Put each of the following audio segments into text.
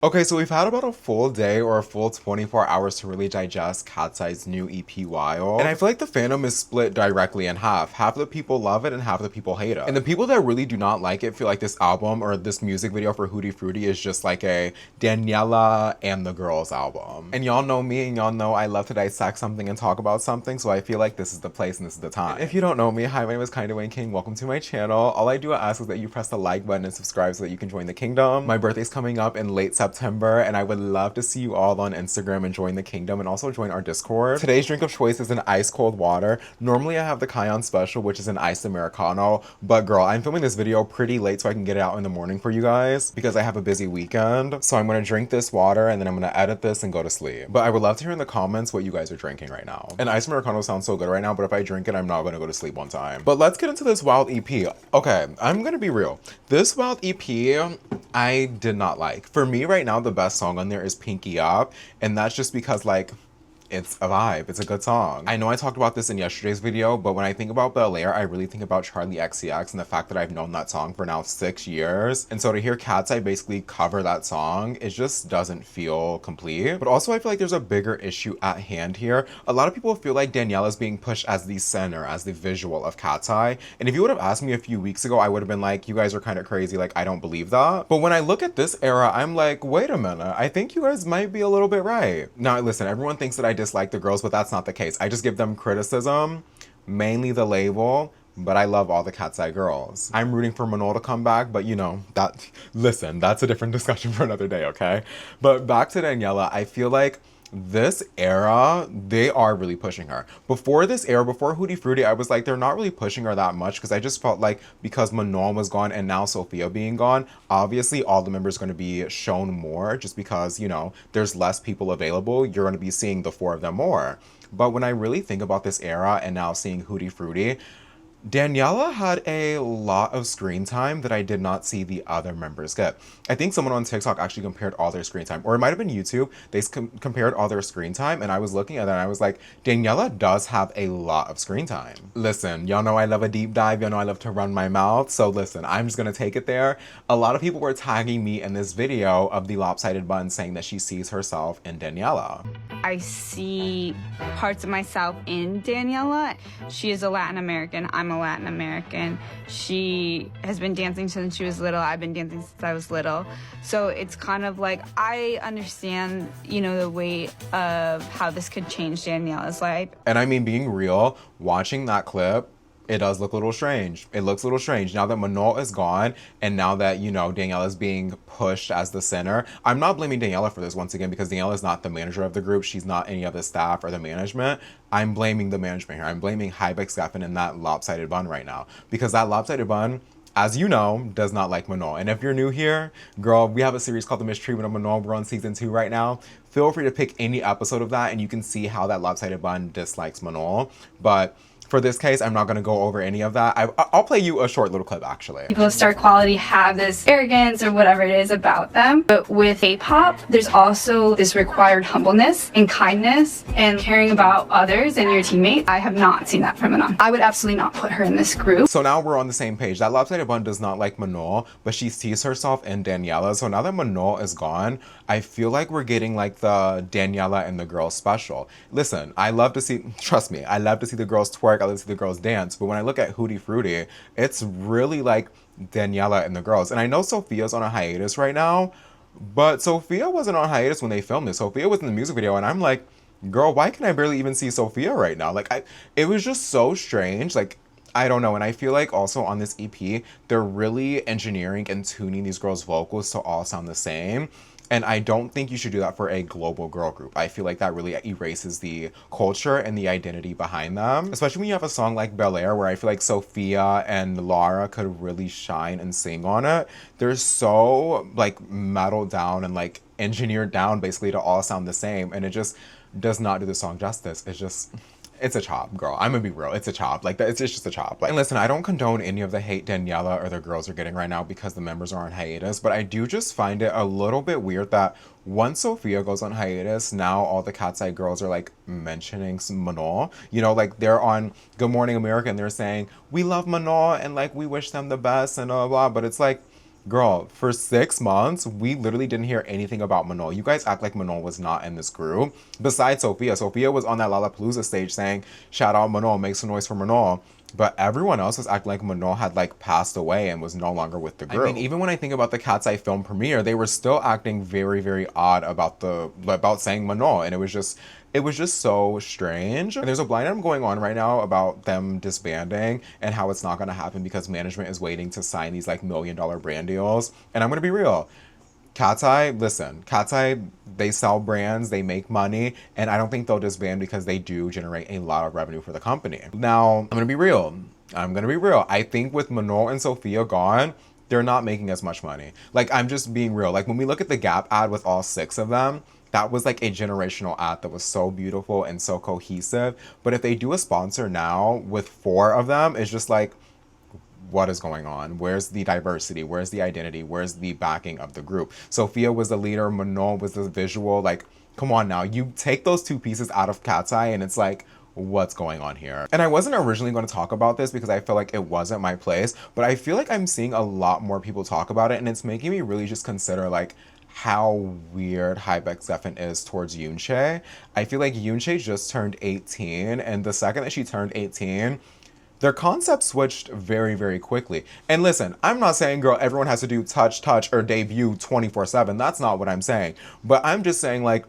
Okay, so we've had about a full day or a full 24 hours to really digest Katseye's new EP Wild. And I feel like the fandom is split directly in half. Half of the people love it and half of the people hate it. And the people that really do not like it feel like this album or this music video for Hooti Frutti is just like a Daniela and the Girls album. And y'all know me and y'all know I love to dissect something and talk about something, so I feel like this is the place and this is the time. And if you don't know me, hi, my name is Kinda Wayne King. Welcome to my channel. All I do ask is that you press the like button and subscribe so that you can join the kingdom. My birthday's coming up in late September, and I would love to see you all on Instagram and join the kingdom and also join our Discord. Today's drink of choice is an ice cold water. Normally I have the Kyon special, which is an iced Americano, but girl, I'm filming this video pretty late so I can get it out in the morning for you guys because I have a busy weekend. So I'm gonna drink this water and then I'm gonna edit this and go to sleep. But I would love to hear in the comments what you guys are drinking right now. An iced Americano sounds so good right now, but if I drink it, I'm not gonna go to sleep on time. But let's get into this Wild EP. Okay, I'm gonna be real. This Wild EP, I did not like. For me right now, the best song on there is Pinky Up, and that's just because like it's a vibe. It's a good song. I know I talked about this in yesterday's video, but when I think about Bel Air, I really think about Charlie XCX and the fact that I've known that song for now 6 years. And so to hear Katseye basically cover that song, it just doesn't feel complete. But also I feel like there's a bigger issue at hand here. A lot of people feel like Daniela is being pushed as the center, as the visual of Katseye. And if you would have asked me a few weeks ago, I would have been like, you guys are kind of crazy. Like, I don't believe that. But when I look at this era, I'm like, wait a minute. I think you guys might be a little bit right. Now, listen, everyone thinks that I dislike the girls, but that's not the case. I just give them criticism, mainly the label, but I love all the Katseye girls. I'm rooting for Manon to come back, but you know, listen, that's a different discussion for another day, okay? But back to Daniela, I feel like this era, they are really pushing her. Before this era, before Hooti Frutti, I was like, they're not really pushing her that much because I just felt like because Manon was gone and now Sophia being gone, obviously all the members are going to be shown more just because, you know, there's less people available. You're going to be seeing the four of them more. But when I really think about this era and now seeing Hooti Frutti, Daniela had a lot of screen time that I did not see the other members get. I think someone on TikTok actually compared all their screen time, or it might have been YouTube. They compared all their screen time, and I was looking at that and I was like, Daniela does have a lot of screen time. Listen, y'all know I love a deep dive. Y'all know I love to run my mouth. So listen, I'm just gonna take it there. A lot of people were tagging me in this video of the lopsided bun saying that she sees herself in Daniela. I see parts of myself in Daniela. She is a Latin American. I'm a Latin American. She has been dancing since she was little. I've been dancing since I was little. So it's kind of like I understand, you know, the weight of how this could change Daniela's life. And I mean, being real, watching that clip, it does look a little strange. It looks a little strange now that Manon is gone and now that, you know, Daniela is being pushed as the center. I'm not blaming Daniela for this once again because Daniela is not the manager of the group. She's not any of the staff or the management. I'm blaming the management here. I'm blaming Hybex Geffen and that lopsided bun right now because that lopsided bun, as you know, does not like Manon. And if you're new here, girl, we have a series called The Mistreatment of Manon. We're on season 2 right now. Feel free to pick any episode of that and you can see how that lopsided bun dislikes Manon. But for this case, I'm not going to go over any of that. I'll play you a short little clip, actually. People of star quality have this arrogance or whatever it is about them. But with K-pop, there's also this required humbleness and kindness and caring about others and your teammates. I have not seen that from Manon. I would absolutely not put her in this group. So now we're on the same page. That lopsided bun does not like Manon, but she sees herself in Daniela. So now that Manon is gone, I feel like we're getting like the Daniela and the Girls special. Listen, I love to see, trust me, I love to see the girls twerk. I love to see the girls dance. But when I look at Hooti Frutti, it's really like Daniela and the girls. And I know Sophia's on a hiatus right now, but Sophia wasn't on hiatus when they filmed this. Sophia was in the music video and I'm like, girl, why can I barely even see Sophia right now? Like, it was just so strange. Like, I don't know. And I feel like also on this EP, they're really engineering and tuning these girls' vocals to all sound the same. And I don't think you should do that for a global girl group. I feel like that really erases the culture and the identity behind them. Especially when you have a song like Bel Air, where I feel like Sophia and Lara could really shine and sing on it. They're so like metaled down and like engineered down basically to all sound the same. And it just does not do the song justice. It's a chop, girl. I'm gonna be real. It's a chop. Like, it's just a chop. Like, and listen, I don't condone any of the hate Daniela or the girls are getting right now because the members are on hiatus, but I do just find it a little bit weird that once Sophia goes on hiatus, now all the Katseye girls are like mentioning Manon. You know, like they're on Good Morning America and they're saying, we love Manon and like we wish them the best and blah, blah, blah. But it's like, Girl, for 6 months, we literally didn't hear anything about Manon. You guys act like Manon was not in this group. Besides Sophia. Sophia was on that Lollapalooza stage saying, shout out Manon, make some noise for Manon. But everyone else was acting like Manon had like passed away and was no longer with the group. I mean, even when I think about the Katseye film premiere, they were still acting very, very odd about saying Manon. And it was just so strange. And there's a blind item going on right now about them disbanding and how it's not gonna happen because management is waiting to sign these like $1 million brand deals. And I'm gonna be real. Katseye, listen, Katseye, they sell brands, they make money, and I don't think they'll disband because they do generate a lot of revenue for the company. Now, I'm gonna be real. I think with Manon and Sophia gone, they're not making as much money. Like, I'm just being real. Like, when we look at the Gap ad with all 6 of them, that was like a generational ad that was so beautiful and so cohesive. But if they do a sponsor now with 4 of them, it's just like, what is going on? Where's the diversity? Where's the identity? Where's the backing of the group? Sophia was the leader, Manon was the visual. Like, come on now. You take those 2 pieces out of Katseye and it's like, what's going on here? And I wasn't originally going to talk about this because I feel like it wasn't my place, but I feel like I'm seeing a lot more people talk about it, and it's making me really just consider like how weird Hybeck Zephin is towards Yoonchae. I feel like Yoonchae just turned 18, and the second that she turned 18, their concept switched very, very quickly. And listen, I'm not saying, girl, everyone has to do touch, or debut 24/7. That's not what I'm saying. But I'm just saying, like,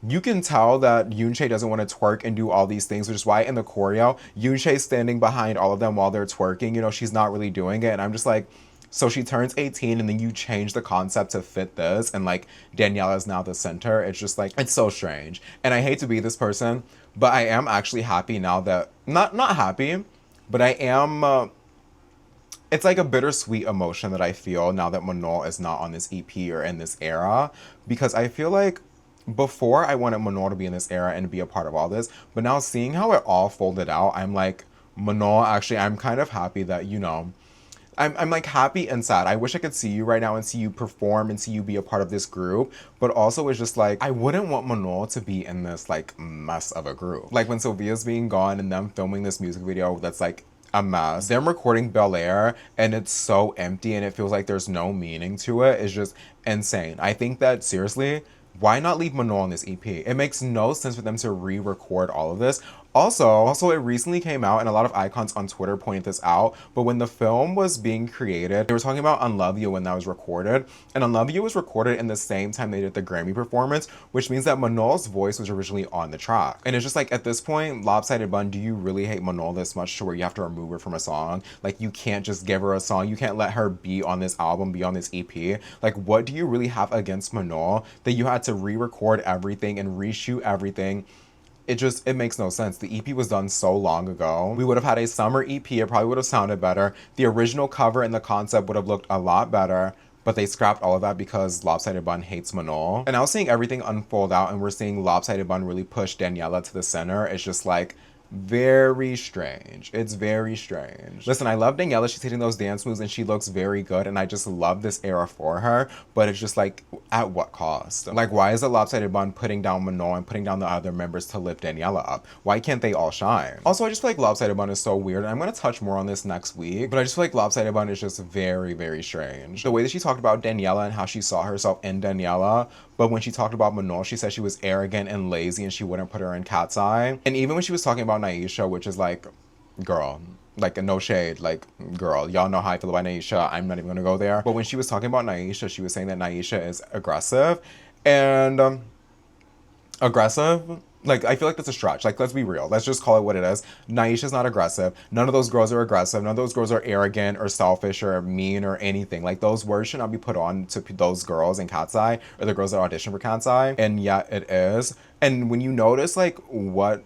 you can tell that Yoonchae doesn't want to twerk and do all these things, which is why in the choreo, Yoonchae's standing behind all of them while they're twerking. You know, she's not really doing it. And I'm just like, so she turns 18 and then you change the concept to fit this, and like Daniela is now the center. It's just like, it's so strange. And I hate to be this person, but I am actually happy now that, not happy, but I am, it's like a bittersweet emotion that I feel now that Manon is not on this EP or in this era, because I feel like before I wanted Manon to be in this era and be a part of all this, but now seeing how it all folded out, I'm like, Manon, actually, I'm kind of happy that, you know, I'm like happy and sad. I wish I could see you right now and see you perform and see you be a part of this group, but also it's just like, I wouldn't want Manon to be in this like mess of a group. Like when Sophia's being gone and them filming this music video that's like a mess. Them recording Bel Air and it's so empty and it feels like there's no meaning to it. It's just insane. I think that seriously, why not leave Manon on this EP? It makes no sense for them to re-record all of this. Also, it recently came out, and a lot of icons on Twitter pointed this out, but when the film was being created, they were talking about Unloveu when that was recorded, and Unloveu was recorded in the same time they did the Grammy performance, which means that Manol's voice was originally on the track. And it's just like, at this point, Lopsided Bun, do you really hate Manon this much to where you have to remove her from a song? Like, you can't just give her a song, you can't let her be on this album, be on this EP. Like, what do you really have against Manon that you had to re-record everything and reshoot everything? It makes no sense. The EP was done so long ago. We would have had a summer EP. It probably would have sounded better. The original cover and the concept would have looked a lot better, but they scrapped all of that because Lopsided Bun hates Manon. And now seeing everything unfold out and we're seeing Lopsided Bun really push Daniela to the center, it's just like, very strange. It's very strange. Listen, I love Daniela. She's hitting those dance moves and she looks very good, and I just love this era for her, but it's just like, at what cost? Like, why is the Lopsided Bun putting down Manon and putting down the other members to lift Daniela up? Why can't they all shine? Also, I just feel like Lopsided Bun is so weird, and I'm gonna touch more on this next week, but I just feel like Lopsided Bun is just very, very strange. The way that she talked about Daniela and how she saw herself in Daniela, but when she talked about Manon, she said she was arrogant and lazy and she wouldn't put her in Katseye. And even when she was talking about Naisha, which is like, girl, like no shade, like, girl, y'all know how I feel about Naisha. I'm not even gonna go there. But when she was talking about Naisha, she was saying that Naisha is aggressive. And aggressive? Like, I feel like that's a stretch. Like, let's be real. Let's just call it what it is. Naisha's not aggressive. None of those girls are aggressive. None of those girls are arrogant or selfish or mean or anything. Like, those words should not be put on to those girls in Katseye or the girls that audition for Katseye. And yet it is. And when you notice, like, what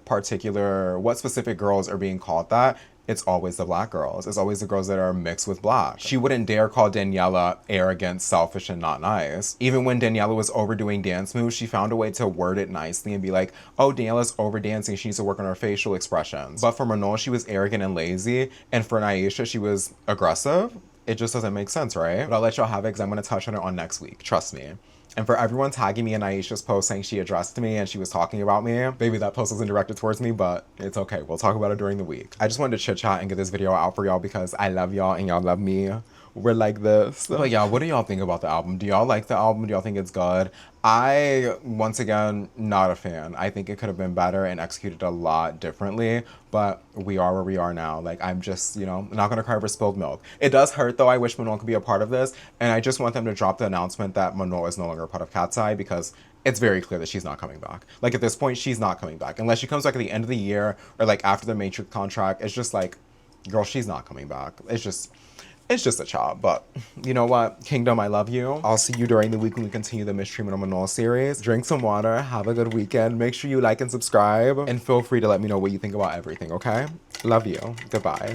specific girls are being called that, it's always the black girls. It's always the girls that are mixed with black. She wouldn't dare call Daniela arrogant, selfish, and not nice. Even when Daniela was overdoing dance moves, she found a way to word it nicely and be like, oh, Daniela's over dancing, she needs to work on her facial expressions. But for Manon, she was arrogant and lazy. And for Naisha, she was aggressive. It just doesn't make sense, right? But I'll let y'all have it because I'm gonna touch on it on next week. Trust me. And for everyone tagging me in Aisha's post saying she addressed me and she was talking about me, baby, that post wasn't directed towards me, but it's okay. We'll talk about it during the week. I just wanted to chit chat and get this video out for y'all because I love y'all and y'all love me we're like this. But yeah, what do y'all think about the album? Do y'all like the album? Do y'all think it's good? I, once again, not a fan. I think it could have been better and executed a lot differently, but we are where we are now. Like, I'm just, you know, not gonna cry over spilled milk. It does hurt, though. I wish Manon could be a part of this, and I just want them to drop the announcement that Manon is no longer a part of Katseye, because it's very clear that she's not coming back. Like, at this point, she's not coming back. Unless she comes back at the end of the year, or, like, after the Matrix contract, it's just like, girl, she's not coming back. It's just a chop. But you know what, Kingdom, I love you. I'll see you during the week when we continue the Mistreatment of Manon series. Drink some water, have a good weekend. Make sure you like and subscribe, and feel free to let me know what you think about everything, okay? Love you. Goodbye.